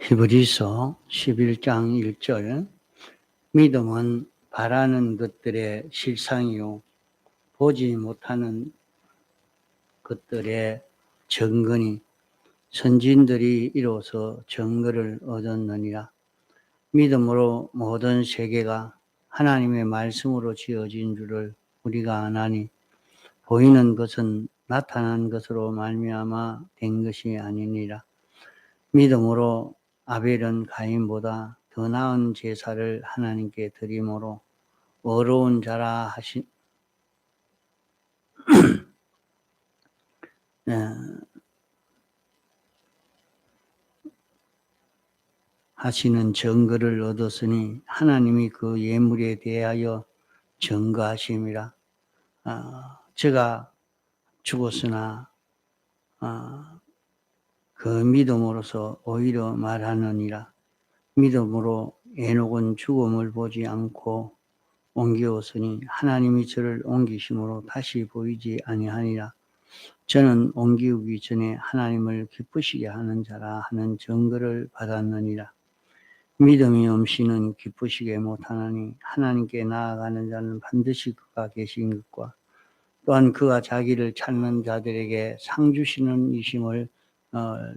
히브리서 11장 1절 믿음은 바라는 것들의 실상이요 보지 못하는 것들의 증거니 선진들이 이로써 증거를 얻었느니라. 믿음으로 모든 세계가 하나님의 말씀으로 지어진 줄을 우리가 아나니 보이는 것은 나타난 것으로 말미암아 된 것이 아니니라. 믿음으로 아벨은 가인보다 더 나은 제사를 하나님께 드림으로 어려운 자라 하시는 증거를 얻었으니 하나님이 그 예물에 대하여 증거하심이라. 제가 죽었으나 그 믿음으로서 오히려 말하느니라. 믿음으로 에녹은 죽음을 보지 않고 옮겨왔으니 하나님이 저를 옮기심으로 다시 보이지 아니하니라. 저는 옮기우기 전에 하나님을 기쁘시게 하는 자라 하는 증거를 받았느니라. 믿음이 없이는 기쁘시게 못하나니 하나님께 나아가는 자는 반드시 그가 계신 것과 또한 그가 자기를 찾는 자들에게 상 주시는 이심을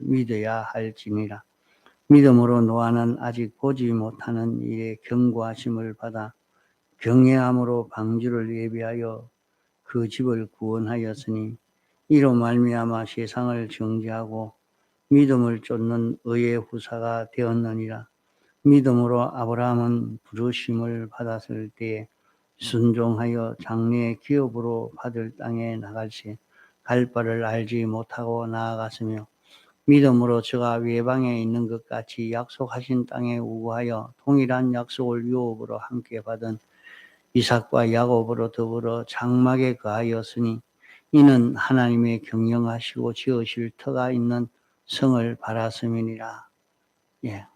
믿어야 할지니라. 믿음으로 노아는 아직 보지 못하는 일에 경고하심을 받아 경외함으로 방주를 예비하여 그 집을 구원하였으니 이로 말미암아 세상을 정죄하고 믿음을 쫓는 의의 후사가 되었느니라. 믿음으로 아브라함은 부르심을 받았을 때에 순종하여 장래의 기업으로 받을 땅에 나갈새 갈 바를 알지 못하고 나아갔으며 믿음으로 저가 외방에 있는 것 같이 약속하신 땅에 우거하여 동일한 약속을 유업으로 함께 받은 이삭과 야곱으로 더불어 장막에 거하였으니 이는 하나님의 경영하시고 지으실 터가 있는 성을 바랐음이니라. 예.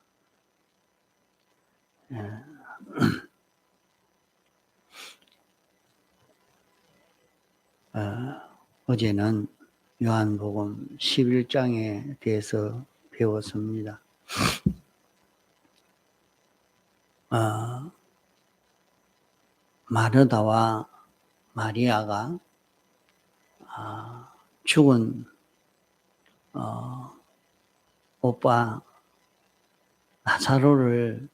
어제는 요한복음 11장에 대해서 배웠습니다. 마르다와 마리아가 죽은 오빠 나사로를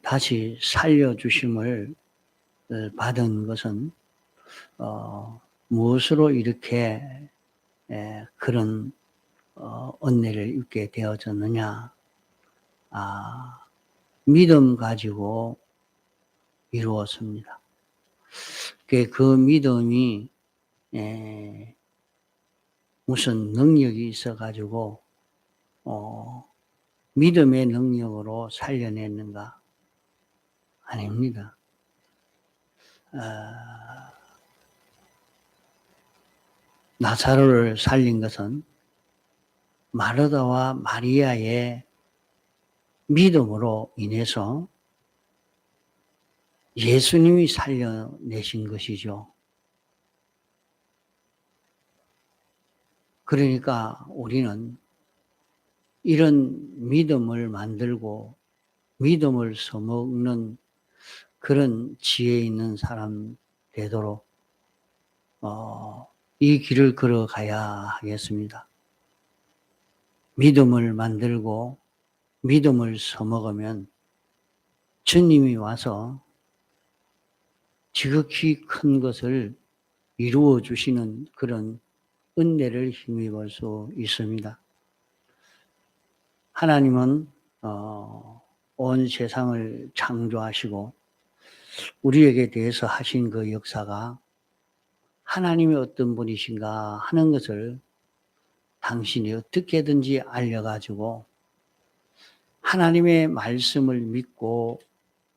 다시 살려주심을 받은 것은 무엇으로 이렇게 그런 은혜를 입게 되어졌느냐? 믿음 가지고 이루었습니다. 그 믿음이 무슨 능력이 있어가지고 믿음의 능력으로 살려냈는가? 아닙니다. 나사로를 살린 것은 마르다와 마리아의 믿음으로 인해서 예수님이 살려내신 것이죠. 그러니까 우리는 이런 믿음을 만들고 믿음을 써먹는 그런 지혜 있는 사람 되도록 이 길을 걸어가야 하겠습니다. 믿음을 만들고 믿음을 써먹으면 주님이 와서 지극히 큰 것을 이루어 주시는 그런 은혜를 힘입을 수 있습니다. 하나님은 온 세상을 창조하시고 우리에게 대해서 하신 그 역사가 하나님이 어떤 분이신가 하는 것을 당신이 어떻게든지 알려가지고 하나님의 말씀을 믿고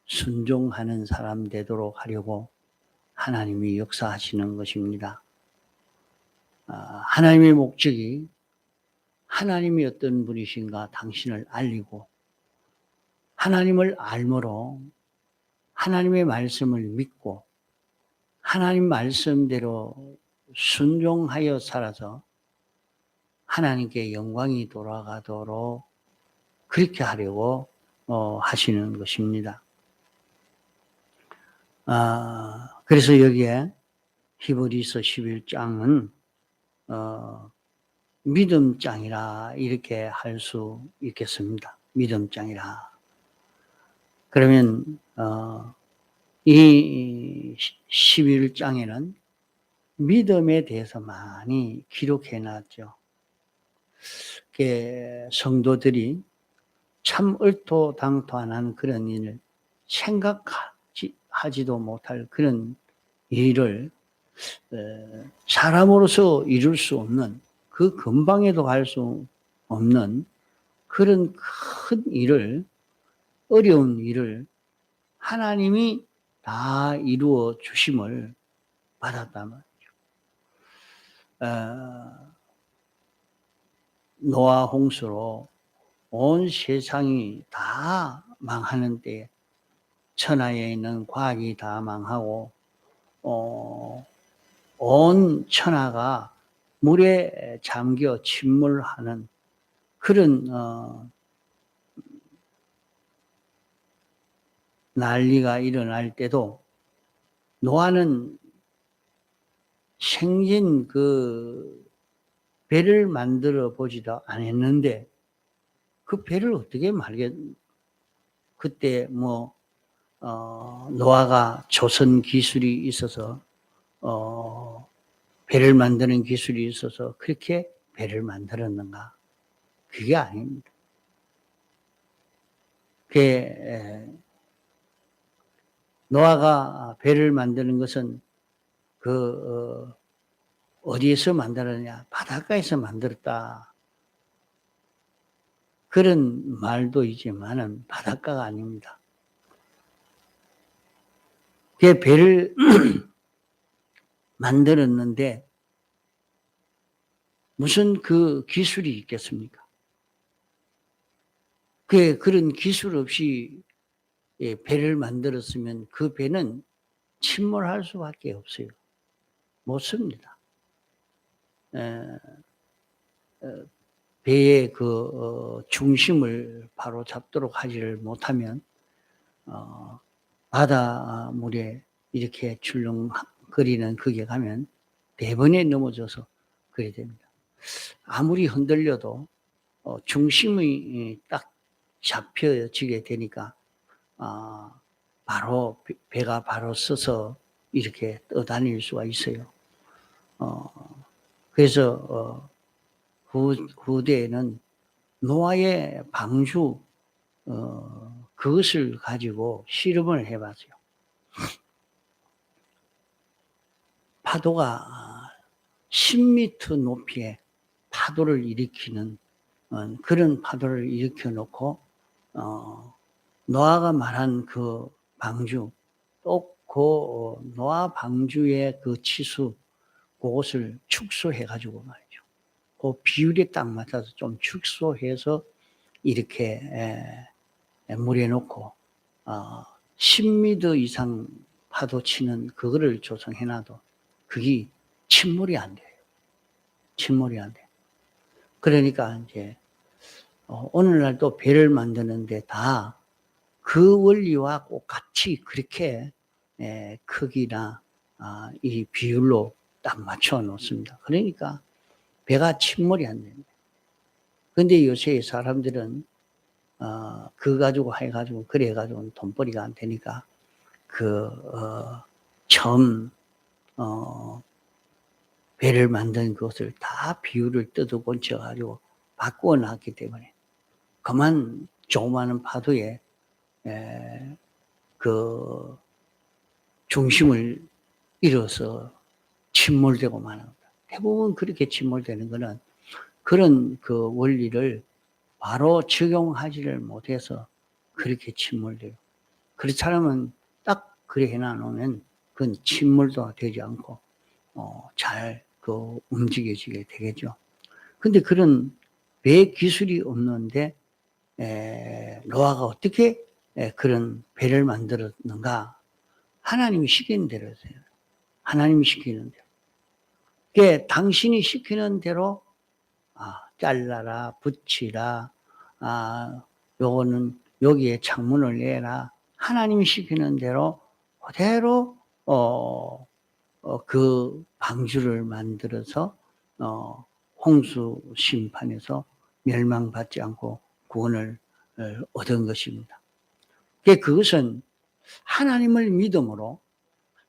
순종하는 사람 되도록 하려고 하나님이 역사하시는 것입니다. 하나님의 목적이 하나님이 어떤 분이신가 당신을 알리고 하나님을 알므로 하나님의 말씀을 믿고 하나님 말씀대로 순종하여 살아서 하나님께 영광이 돌아가도록 그렇게 하려고 하시는 것입니다. 그래서 여기에 히브리서 11장은 믿음장이라 이렇게 할 수 있겠습니다. 믿음장이라. 그러면 이 11장에는 믿음에 대해서 많이 기록해 놨죠. 성도들이 참 얼토당토한 그런 일을 생각하지도 못할 그런 일을 사람으로서 이룰 수 없는, 그 근방에도 갈 수 없는 그런 큰 일을, 어려운 일을 하나님이 다 이루어 주심을 받았단 말이죠. 노아 홍수로 온 세상이 다 망하는 때, 천하에 있는 과학이 다 망하고 온 천하가 물에 잠겨 침몰하는 그런 난리가 일어날 때도 노아는 생전 그 배를 만들어 보지도 않았는데 그 배를 어떻게 그때 노아가 조선 기술이 있어서 배를 만드는 기술이 있어서 그렇게 배를 만들었는가? 그게 아닙니다. 노아가 배를 만드는 것은 어디에서 만들었냐? 바닷가에서 만들었다. 그런 말도 있지만은 바닷가가 아닙니다. 배를 만들었는데 무슨 그 기술이 있겠습니까? 그런 기술 없이 배를 만들었으면 그 배는 침몰할 수밖에 없어요. 못 씁니다. 배의 중심을 바로 잡도록 하지를 못하면 바닷물에 이렇게 출렁거리는 그게 가면 대번에 넘어져서 그래 됩니다. 아무리 흔들려도 중심이 딱 잡혀지게 되니까 바로 배가 바로 서서 이렇게 떠다닐 수가 있어요. 그래서 후대에는 노아의 방주 그것을 가지고 실험을 해봤어요. 파도가 10m 높이의 파도를 일으키는 그런 파도를 일으켜 놓고 노아가 말한 그 방주, 또 노아 방주의 그 치수, 그것을 축소해 가지고 말이죠. 그 비율에 딱 맞춰서 좀 축소해서 이렇게 물에 놓고 10m 이상 파도 치는 그거를 조성해 놔도 그게 침몰이 안 돼요. 침몰이 안 돼요. 그러니까 이제 오늘날 또 배를 만드는데 다 그 원리와 똑같이 그렇게 크기나 이 비율로 딱 맞춰 놓습니다. 그러니까 배가 침몰이 안 됩니다. 근데 요새 사람들은 그거 가지고 해가지고 그래 가지고 돈벌이가 안 되니까 처음 배를 만든 것을 다 비율을 뜯어고쳐 가지고 바꾸어 놨기 때문에 그만 조그마한 파도에 그 중심을 잃어서 침몰되고 마는 겁니다. 대부분 그렇게 침몰되는 거는 그런 그 원리를 바로 적용하지를 못해서 그렇게 침몰돼요. 그렇다면 딱 그래 해놔놓으면 그건 침몰도 되지 않고 잘 움직여지게 되겠죠. 근데 그런 배 기술이 없는데 노아가 어떻게 그런 배를 만들었는가? 하나님이 시키는 대로 했어요. 하나님이 시키는 대로. 그게 당신이 시키는 대로 잘라라, 붙이라, 요거는 여기에 창문을 내라. 하나님이 시키는 대로 그대로 그 방주를 만들어서 홍수 심판에서 멸망받지 않고 구원을 얻은 것입니다. 그것은 하나님을 믿음으로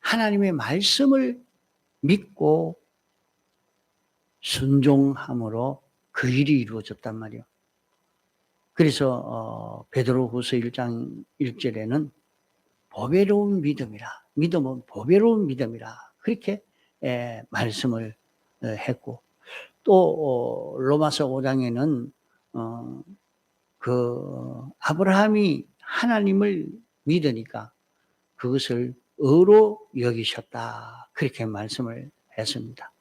하나님의 말씀을 믿고 순종함으로 그 일이 이루어졌단 말이에요. 그래서 베드로후서 1장 1절에는 보배로운 믿음이라, 믿음은 보배로운 믿음이라 그렇게 말씀을 했고, 또 로마서 5장에는 그 아브라함이 하나님을 믿으니까 그것을 의로 여기셨다 그렇게 말씀을 했습니다.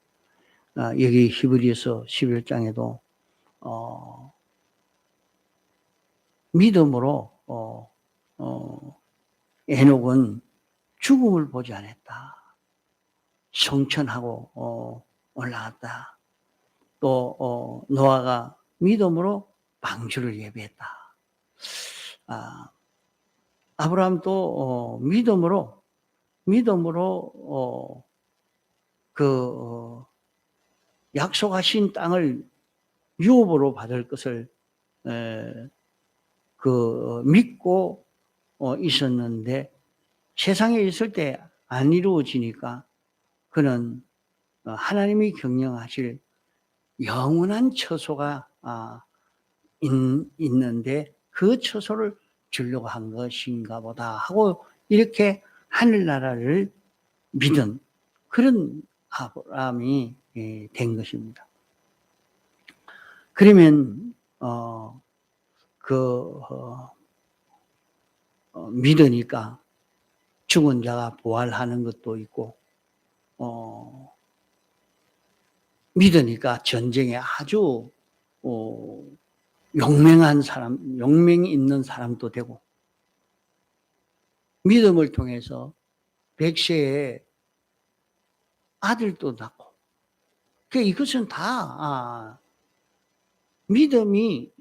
여기 히브리서 11장에도 믿음으로 에녹은 죽음을 보지 않았다. 성천하고 올라갔다. 또 노아가 믿음으로 방주를 예비했다. 아브라함도 믿음으로 그 약속하신 땅을 유업으로 받을 것을 믿고 있었는데 세상에 있을 때 안 이루어지니까 그는 하나님이 경영하실 영원한 처소가 있는데 그 처소를 주려고 한 것인가 보다 하고 이렇게 하늘나라를 믿은 그런 아브라함이 된 것입니다. 그러면 믿으니까 죽은 자가 부활하는 것도 있고 믿으니까 전쟁에 아주 용맹한 사람, 용맹이 있는 사람도 되고 믿음을 통해서 백세의 아들도 낳고 이것은 다 믿음이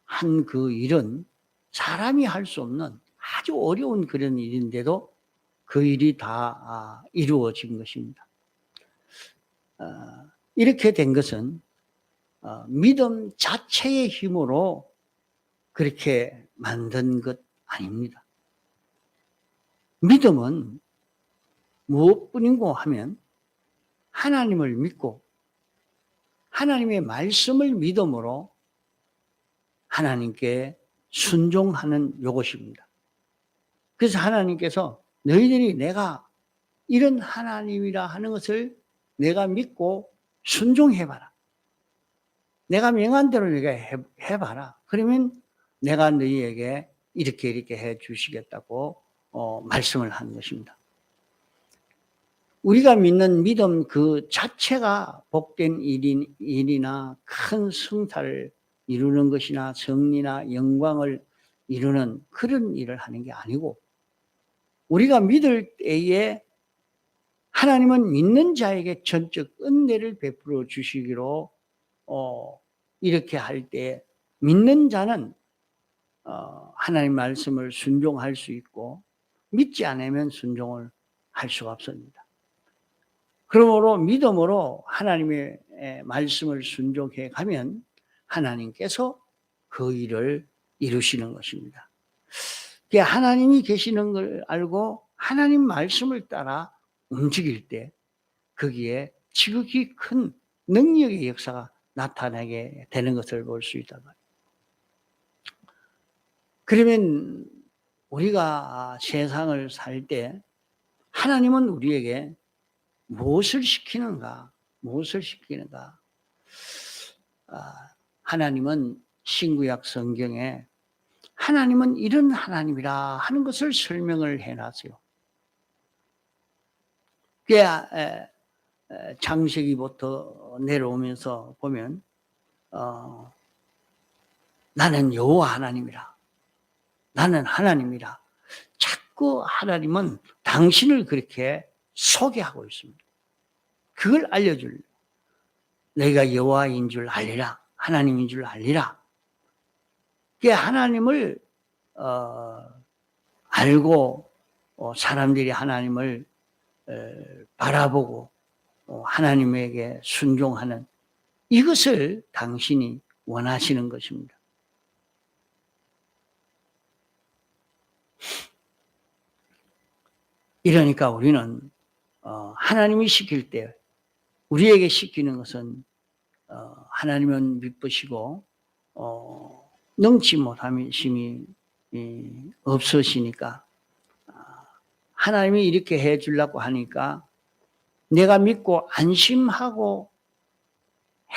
한 그 일은 사람이 할 수 없는 아주 어려운 그런 일인데도 그 일이 다 이루어진 것입니다. 이렇게 된 것은 믿음 자체의 힘으로 그렇게 만든 것 아닙니다. 믿음은 무엇뿐인고 하면 하나님을 믿고 하나님의 말씀을 믿음으로 하나님께 순종하는 요것입니다. 그래서 하나님께서 너희들이 내가 이런 하나님이라 하는 것을 내가 믿고 순종해봐라. 내가 명한 대로 네가 해봐라. 그러면 내가 너희에게 이렇게 해 주시겠다고 말씀을 한 것입니다. 우리가 믿는 믿음 그 자체가 복된 일이나 큰 성사를 이루는 것이나 승리나 영광을 이루는 그런 일을 하는 게 아니고 우리가 믿을 때에 하나님은 믿는 자에게 전적 은혜를 베풀어 주시기로 이렇게 할 때 믿는 자는 하나님 말씀을 순종할 수 있고 믿지 않으면 순종을 할 수가 없습니다. 그러므로 믿음으로 하나님의 말씀을 순종해 가면 하나님께서 그 일을 이루시는 것입니다. 하나님이 계시는 걸 알고 하나님 말씀을 따라 움직일 때 거기에 지극히 큰 능력의 역사가 나타나게 되는 것을 볼 수 있단 말이에요. 그러면 우리가 세상을 살 때 하나님은 우리에게 무엇을 시키는가? 하나님은 신구약 성경에 하나님은 이런 하나님이라 하는 것을 설명을 해놨어요. 창세기부터 내려오면서 보면 나는 여호와 하나님이라. 나는 하나님이라. 자꾸 하나님은 당신을 그렇게 소개하고 있습니다. 그걸 알려줄. 너희가 여호와인 줄 알리라. 하나님인 줄 알리라. 하나님을 알고 사람들이 하나님을 바라보고 하나님에게 순종하는 이것을 당신이 원하시는 것입니다. 이러니까 우리는 하나님이 시킬 때 우리에게 시키는 것은 하나님은 미쁘시고 능치 못함이 없으시니까 하나님이 이렇게 해 주려고 하니까 내가 믿고 안심하고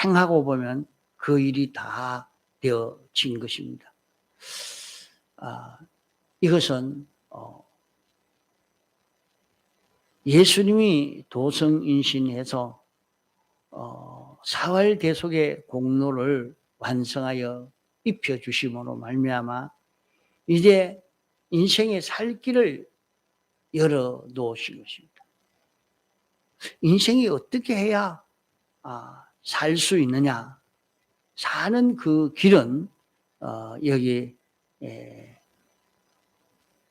행하고 보면 그 일이 다 되어진 것입니다. 이것은 예수님이 도성인신해서 사활 대속의 공로를 완성하여 입혀주심으로 말미암아 이제 인생의 살 길을 열어놓으신 것입니다. 인생이 어떻게 해야 살 수 있느냐? 사는 그 길은 여기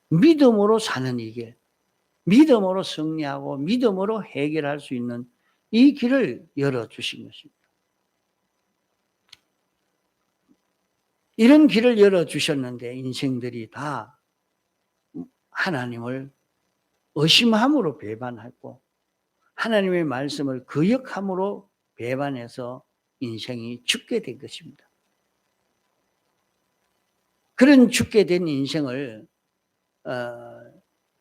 믿음으로 사는 이 길, 믿음으로 승리하고 믿음으로 해결할 수 있는 이 길을 열어주신 것입니다. 이런 길을 열어주셨는데 인생들이 다 하나님을 의심함으로 배반했고 하나님의 말씀을 거역함으로 배반해서 인생이 죽게 된 것입니다. 그런 죽게 된 인생을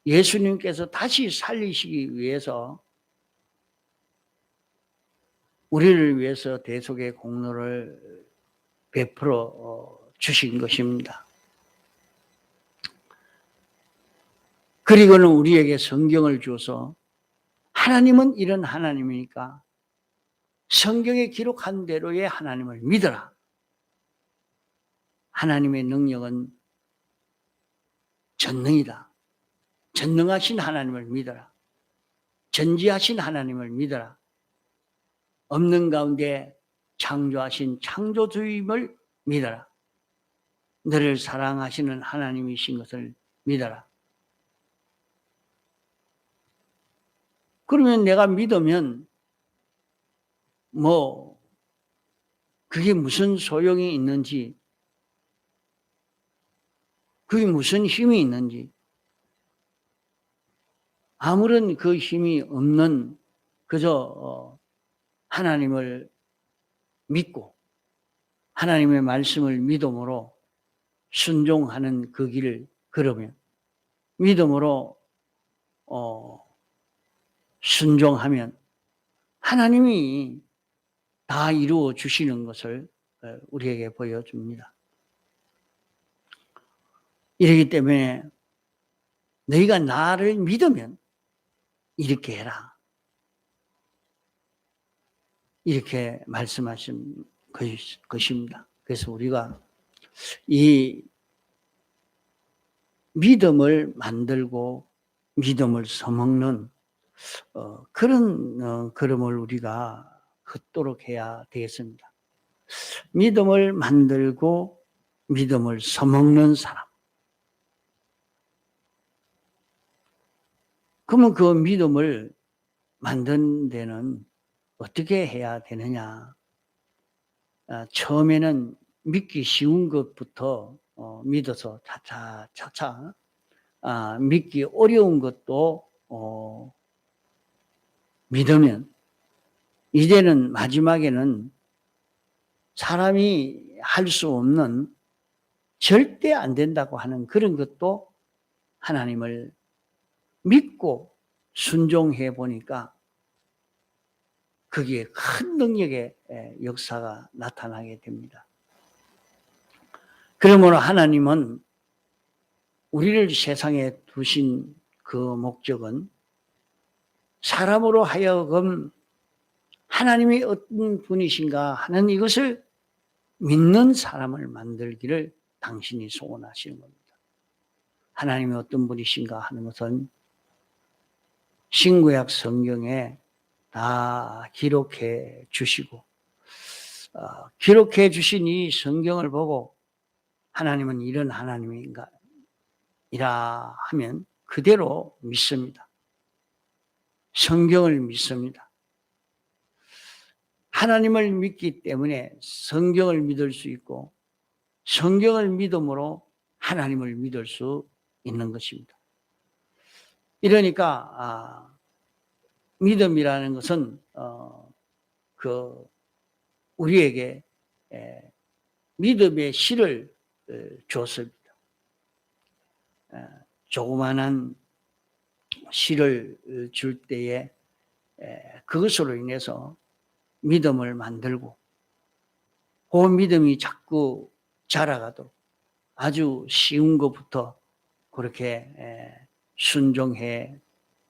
예수님께서 다시 살리시기 위해서 우리를 위해서 대속의 공로를 베풀어 주신 것입니다. 그리고는 우리에게 성경을 주어서 하나님은 이런 하나님이니까 성경에 기록한 대로의 하나님을 믿어라. 하나님의 능력은 전능이다. 전능하신 하나님을 믿어라. 전지하신 하나님을 믿어라. 없는 가운데 창조하신 창조주임을 믿어라. 너를 사랑하시는 하나님이신 것을 믿어라. 그러면 내가 믿으면 그게 무슨 소용이 있는지, 그게 무슨 힘이 있는지, 아무런 그 힘이 없는 그저 하나님을 믿고 하나님의 말씀을 믿음으로 순종하는 그 길을 걸으면, 믿음으로 순종하면 하나님이 다 이루어 주시는 것을 우리에게 보여줍니다. 이러기 때문에 너희가 나를 믿으면 이렇게 해라. 이렇게 말씀하신 것입니다. 그래서 우리가 이 믿음을 만들고 믿음을 써먹는 그런 걸음을 우리가 걷도록 해야 되겠습니다. 믿음을 만들고 믿음을 써먹는 사람. 그러면 그 믿음을 만드는 데는 어떻게 해야 되느냐? 처음에는 믿기 쉬운 것부터 믿어서 차차 믿기 어려운 것도 믿으면 이제는 마지막에는 사람이 할 수 없는 절대 안 된다고 하는 그런 것도 하나님을 믿고 순종해 보니까 거기에 큰 능력의 역사가 나타나게 됩니다. 그러므로 하나님은 우리를 세상에 두신 그 목적은 사람으로 하여금 하나님이 어떤 분이신가 하는 이것을 믿는 사람을 만들기를 당신이 소원하시는 겁니다. 하나님이 어떤 분이신가 하는 것은 신구약 성경에 다 기록해 주시고 기록해 주신 이 성경을 보고 하나님은 이런 하나님인가 이라 하면 그대로 믿습니다. 성경을 믿습니다. 하나님을 믿기 때문에 성경을 믿을 수 있고 성경을 믿음으로 하나님을 믿을 수 있는 것입니다. 이러니까 믿음이라는 것은 우리에게 믿음의 실을 줬습니다. 조그마한 실을 줄 때에 그것으로 인해서 믿음을 만들고 그 믿음이 자꾸 자라가도록 아주 쉬운 것부터 그렇게 순종해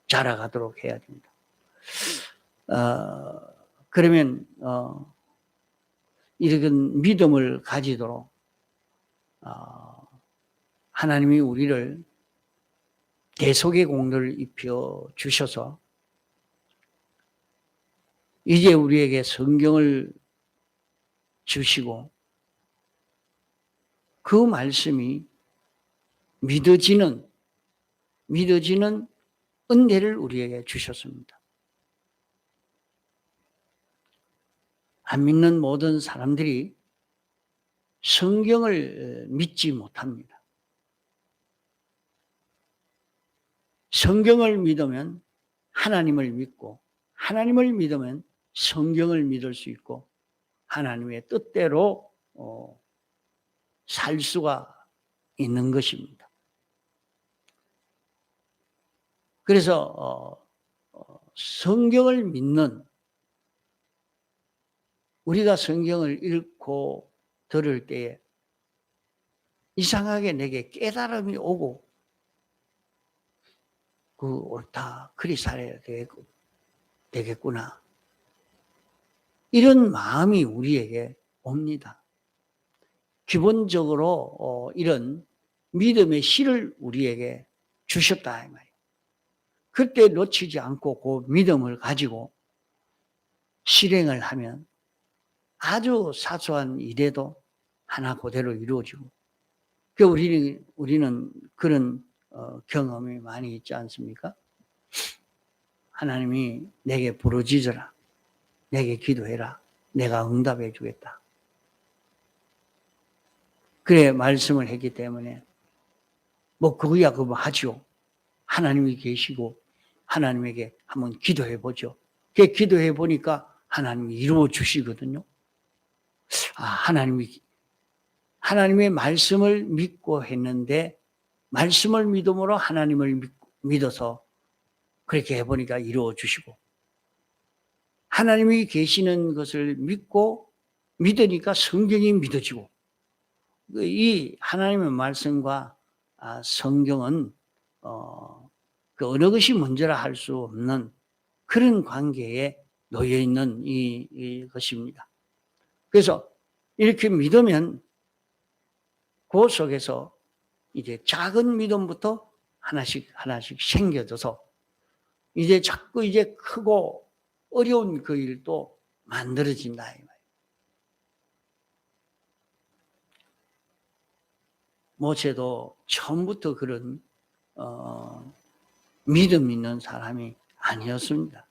자라가도록 해야 됩니다. 그러면 이런 믿음을 가지도록 하나님이 우리를 대속의 공로를 입혀 주셔서 이제 우리에게 성경을 주시고 그 말씀이 믿어지는 은혜를 우리에게 주셨습니다. 안 믿는 모든 사람들이 성경을 믿지 못합니다. 성경을 믿으면 하나님을 믿고 하나님을 믿으면 성경을 믿을 수 있고 하나님의 뜻대로 살 수가 있는 것입니다. 그래서 성경을 믿는 우리가 성경을 읽고 들을 때에 이상하게 내게 깨달음이 오고 옳다, 그리 살아야 되겠구나. 이런 마음이 우리에게 옵니다. 기본적으로 이런 믿음의 실을 우리에게 주셨다 이 말이에요. 그때 놓치지 않고 그 믿음을 가지고 실행을 하면 아주 사소한 일에도 하나 그대로 이루어지고 우리는 그런 경험이 많이 있지 않습니까? 하나님이 내게 부르짖어라, 내게 기도해라, 내가 응답해 주겠다. 그래 말씀을 했기 때문에 그거야 그거 하죠. 하나님이 계시고 하나님에게 한번 기도해 보죠. 기도해 보니까 하나님이 이루어 주시거든요. 하나님의 말씀을 믿고 했는데 말씀을 믿음으로 하나님을 믿어서 그렇게 해보니까 이루어 주시고 하나님이 계시는 것을 믿으니까 성경이 믿어지고 이 하나님의 말씀과 성경은 어느 것이 먼저라 할 수 없는 그런 관계에 놓여 있는 것입니다. 그래서 이렇게 믿으면 그 속에서 이제 작은 믿음부터 하나씩 생겨져서 이제 자꾸 크고 어려운 그 일도 만들어진다 이 말이에요. 모세도 처음부터 그런 믿음 있는 사람이 아니었습니다.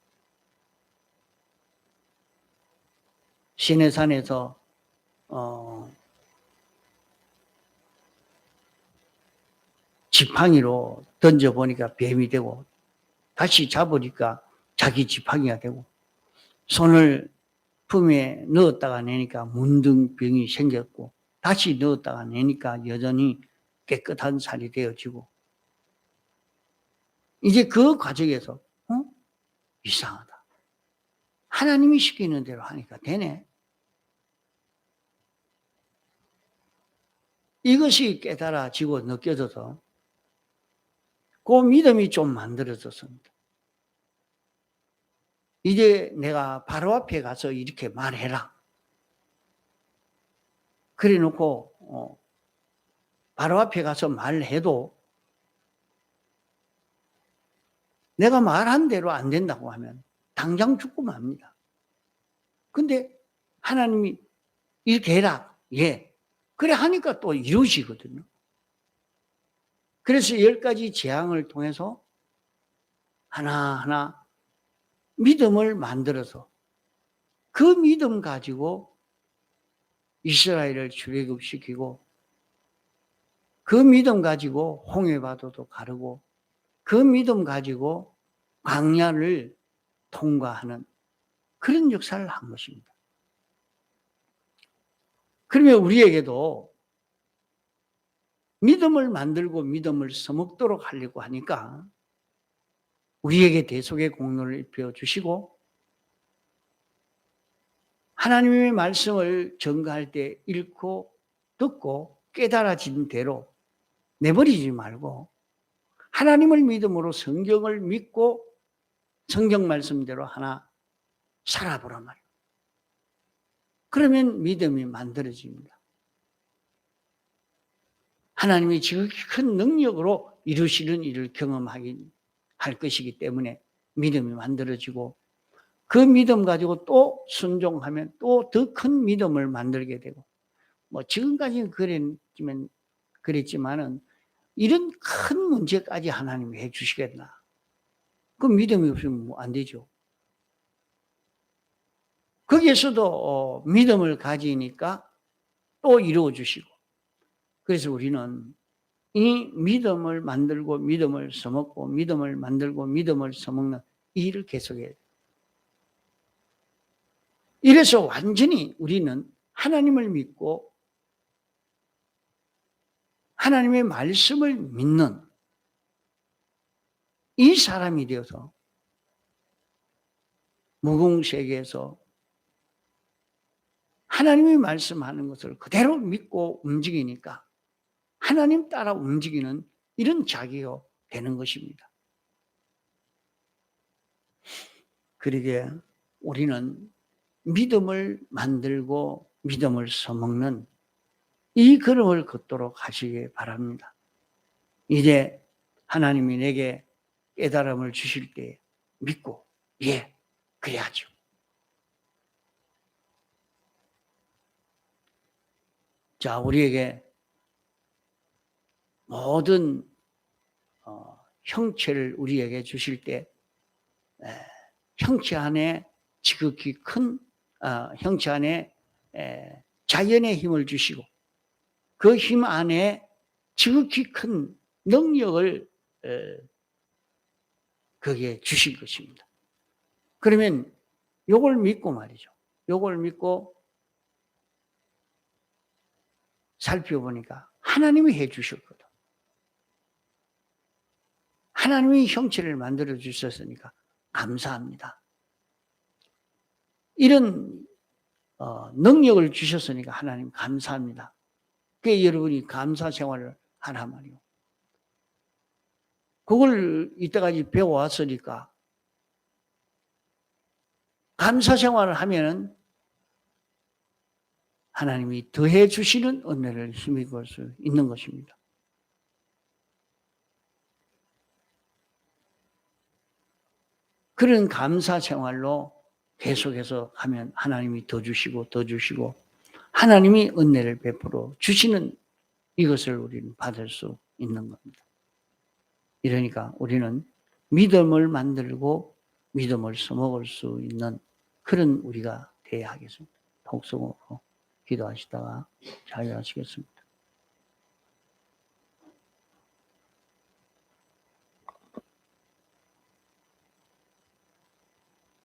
시내산에서 지팡이로 던져보니까 뱀이 되고 다시 잡으니까 자기 지팡이가 되고 손을 품에 넣었다가 내니까 문둥병이 생겼고 다시 넣었다가 내니까 여전히 깨끗한 살이 되어지고 이제 그 과정에서 이상하다. 하나님이 시키는 대로 하니까 되네. 이것이 깨달아지고 느껴져서 그 믿음이 좀 만들어졌습니다. 이제 내가 바로 앞에 가서 이렇게 말해라. 그래 놓고 바로 앞에 가서 말해도 내가 말한 대로 안 된다고 하면 당장 죽고 맙니다. 근데 하나님이 이렇게 해라. 예. 그래 하니까 또 이루어지거든요. 그래서 10가지 재앙을 통해서 하나하나 믿음을 만들어서 그 믿음 가지고 이스라엘을 출애굽시키고 그 믿음 가지고 홍해바다도 가르고 그 믿음 가지고 광야를 통과하는 그런 역사를 한 것입니다. 그러면 우리에게도 믿음을 만들고 믿음을 써먹도록 하려고 하니까 우리에게 대속의 공로를 입혀 주시고 하나님의 말씀을 전가할 때 읽고 듣고 깨달아진 대로 내버리지 말고 하나님을 믿음으로 성경을 믿고 성경 말씀대로 하나 살아보란 말이에요. 그러면 믿음이 만들어집니다. 하나님이 지극히 큰 능력으로 이루시는 일을 경험하게 할 것이기 때문에 믿음이 만들어지고 그 믿음 가지고 또 순종하면 또 더 큰 믿음을 만들게 되고 뭐 지금까지는 그랬지만은 이런 큰 문제까지 하나님이 해 주시겠나. 그 믿음이 없으면 뭐 안 되죠. 거기에서도 믿음을 가지니까 또 이루어 주시고 그래서 우리는 이 믿음을 만들고 믿음을 써먹고 믿음을 만들고 믿음을 써먹는 이 일을 계속해야 돼요. 이래서 완전히 우리는 하나님을 믿고 하나님의 말씀을 믿는 이 사람이 되어서 무궁세계에서 하나님이 말씀하는 것을 그대로 믿고 움직이니까 하나님 따라 움직이는 이런 자기가 되는 것입니다. 그러게 우리는 믿음을 만들고 믿음을 써먹는 이 걸음을 걷도록 하시기 바랍니다. 이제 하나님이 내게 깨달음을 주실 때 믿고 예, 그래야죠. 자, 우리에게 모든 형체를 우리에게 주실 때 형체 안에 지극히 큰 형체 안에 자연의 힘을 주시고 그 힘 안에 지극히 큰 능력을 거기에 주실 것입니다. 그러면 요걸 믿고 말이죠. 요걸 믿고 살펴보니까 하나님이 해 주셨거든. 하나님이 형체를 만들어 주셨으니까 감사합니다. 이런 능력을 주셨으니까 하나님 감사합니다. 그게 여러분이 감사 생활을 하란 말이요. 그걸 이때까지 배워왔으니까 감사 생활을 하면은 하나님이 더해 주시는 은혜를 힘입을 수 있는 것입니다. 그런 감사 생활로 계속해서 하면 하나님이 더 주시고 더 주시고 하나님이 은혜를 베풀어 주시는 이것을 우리는 받을 수 있는 겁니다. 이러니까 우리는 믿음을 만들고 믿음을 써먹을 수 있는 그런 우리가 되어야 하겠습니다. 독성으로 기도하시다가 자유하시겠습니다.